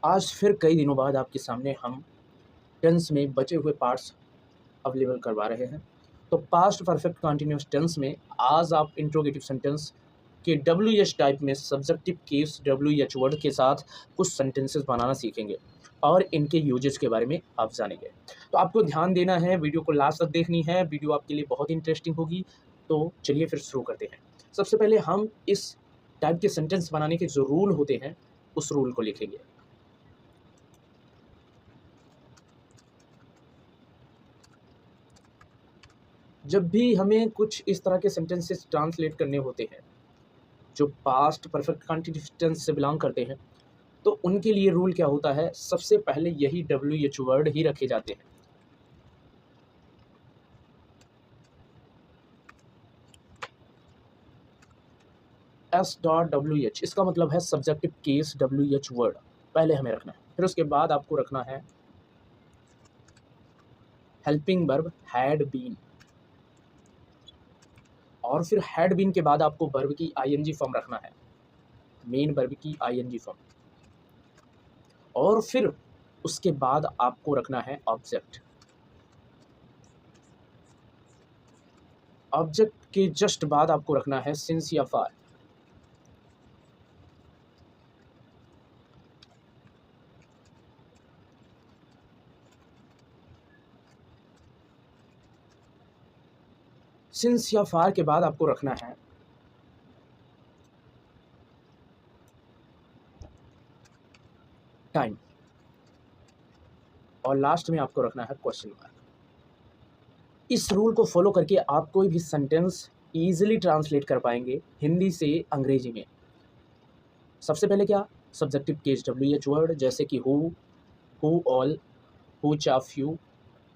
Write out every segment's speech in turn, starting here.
आज फिर कई दिनों बाद आपके सामने हम टेंस में बचे हुए पार्ट्स अवेलेबल करवा रहे हैं। तो पास्ट परफेक्ट कंटिन्यूअस टेंस में आज आप इंट्रोगेटिव सेंटेंस के WH टाइप में सब्जेक्टिव केस WH वर्ड के साथ कुछ सेंटेंसेस बनाना सीखेंगे और इनके यूजेस के बारे में आप जानेंगे। तो आपको ध्यान देना है, वीडियो को लास्ट तक देखनी है, वीडियो आपके लिए बहुत इंटरेस्टिंग होगी। तो चलिए फिर शुरू करते हैं। सबसे पहले हम इस टाइप के सेंटेंस बनाने के जो रूल होते हैं उस रूल को लिखेंगे। जब भी हमें कुछ इस तरह के सेंटेंसेस ट्रांसलेट करने होते हैं जो पास्ट परफेक्ट कंटिन्यूअस टेंस से बिलोंग करते हैं, तो उनके लिए रूल क्या होता है, सबसे पहले यही WH वर्ड ही रखे जाते हैं। S.WH इसका मतलब है सब्जेक्टिव केस WH वर्ड पहले हमें रखना है। फिर उसके बाद आपको रखना है हेल्पिंग वर्ब हैड बीन, और फिर हैड बीन के बाद आपको वर्ब की ING फॉर्म रखना है, मेन वर्ब की ING फॉर्म, और फिर उसके बाद आपको रखना है ऑब्जेक्ट। ऑब्जेक्ट के जस्ट बाद आपको रखना है सिंस या फार। सिंस या फार के बाद आपको रखना है टाइम, और लास्ट में आपको रखना है क्वेश्चन मार्क। इस रूल को फॉलो करके आप कोई भी सेंटेंस इजीली ट्रांसलेट कर पाएंगे हिंदी से अंग्रेजी में। सबसे पहले क्या, सब्जेक्टिव केस WH वर्ड जैसे कि who all, which of you,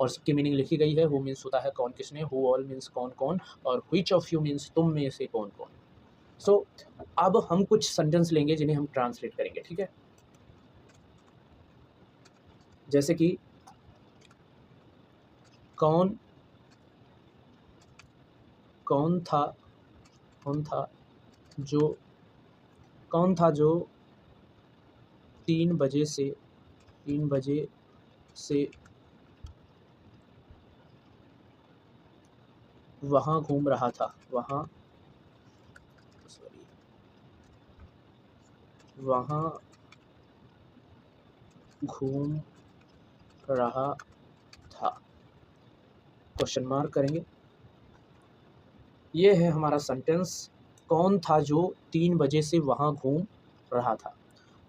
और सबकी मीनिंग लिखी गई है। हु मीन्स होता है कौन किसने, हु ऑल मीन्स कौन कौन, और व्हिच ऑफ यू मीन्स तुम में से कौन कौन। सो अब हम कुछ सेंटेंस लेंगे जिन्हें हम ट्रांसलेट करेंगे, ठीक है। जैसे कि कौन कौन था कौन था जो कौन था जो 3 बजे से वहाँ घूम रहा था, वहाँ घूम रहा था, क्वेश्चन मार्क करेंगे। ये है हमारा सेंटेंस, कौन था जो 3 बजे से वहाँ घूम रहा था।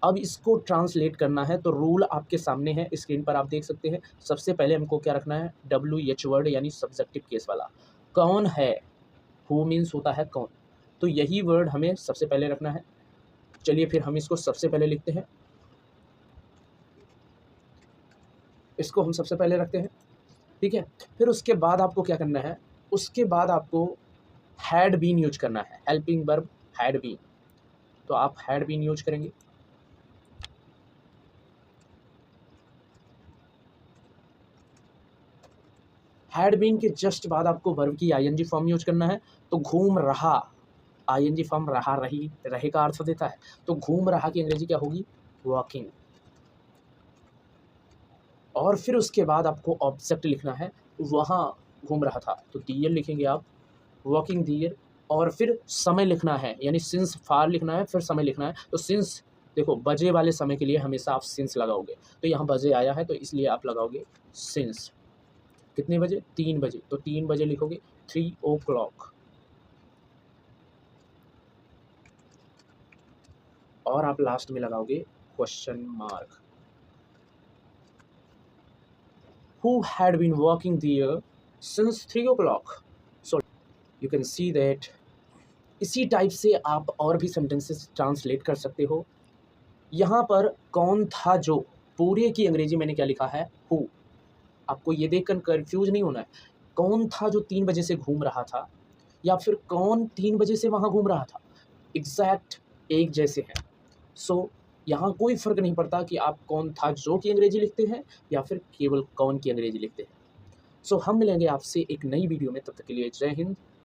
अब इसको ट्रांसलेट करना है तो रूल आपके सामने है, स्क्रीन पर आप देख सकते हैं। सबसे पहले हमको क्या रखना है, WH वर्ड यानी सब्जेक्टिव केस वाला। कौन है, हु मीन्स होता है कौन, तो यही वर्ड हमें सबसे पहले रखना है। चलिए फिर हम इसको सबसे पहले लिखते हैं, इसको हम सबसे पहले रखते हैं, ठीक है। फिर उसके बाद आपको क्या करना है, उसके बाद आपको हैड बीन यूज करना है, हेल्पिंग वर्ब हैड बीन, तो आप हैड बीन यूज करेंगे। हैड बीन के जस्ट बाद आपको वर्ब की ING फॉर्म यूज करना है। तो घूम रहा, ING फॉर्म रहा रही रहे का अर्थ देता है, तो घूम रहा की अंग्रेजी क्या होगी, वॉकिंग। और फिर उसके बाद आपको ऑब्जेक्ट लिखना है, वहाँ घूम रहा था, तो दियर लिखेंगे आप, वॉकिंग दियर। और फिर समय लिखना है, यानी सिंस फार लिखना है, फिर समय लिखना है। तो सिंस, देखो बजे वाले समय के लिए हमेशा आप सिंस लगाओगे, तो यहाँ बजे आया है तो इसलिए आप लगाओगे सिंस। कितने बजे, 3 बजे, तो 3 बजे लिखोगे 3 o'clock। और आप लास्ट में लगाओगे question mark. Who had been walking there since 3 o'clock? So you can see that इसी टाइप से आप और भी सेंटेंसेस ट्रांसलेट कर सकते हो। यहाँ पर कौन था जो, पूरे की अंग्रेजी मैंने क्या लिखा है, हु। आपको ये देखकर कंफ्यूज नहीं होना है, कौन था जो 3 बजे से घूम रहा था, या फिर कौन 3 बजे से वहाँ घूम रहा था, एग्जैक्ट एक जैसे हैं। सो यहाँ कोई फ़र्क नहीं पड़ता कि आप कौन था जो की अंग्रेजी लिखते हैं या फिर केवल कौन की अंग्रेजी लिखते हैं। सो हम मिलेंगे आपसे एक नई वीडियो में, तब तक के लिए जय हिंद,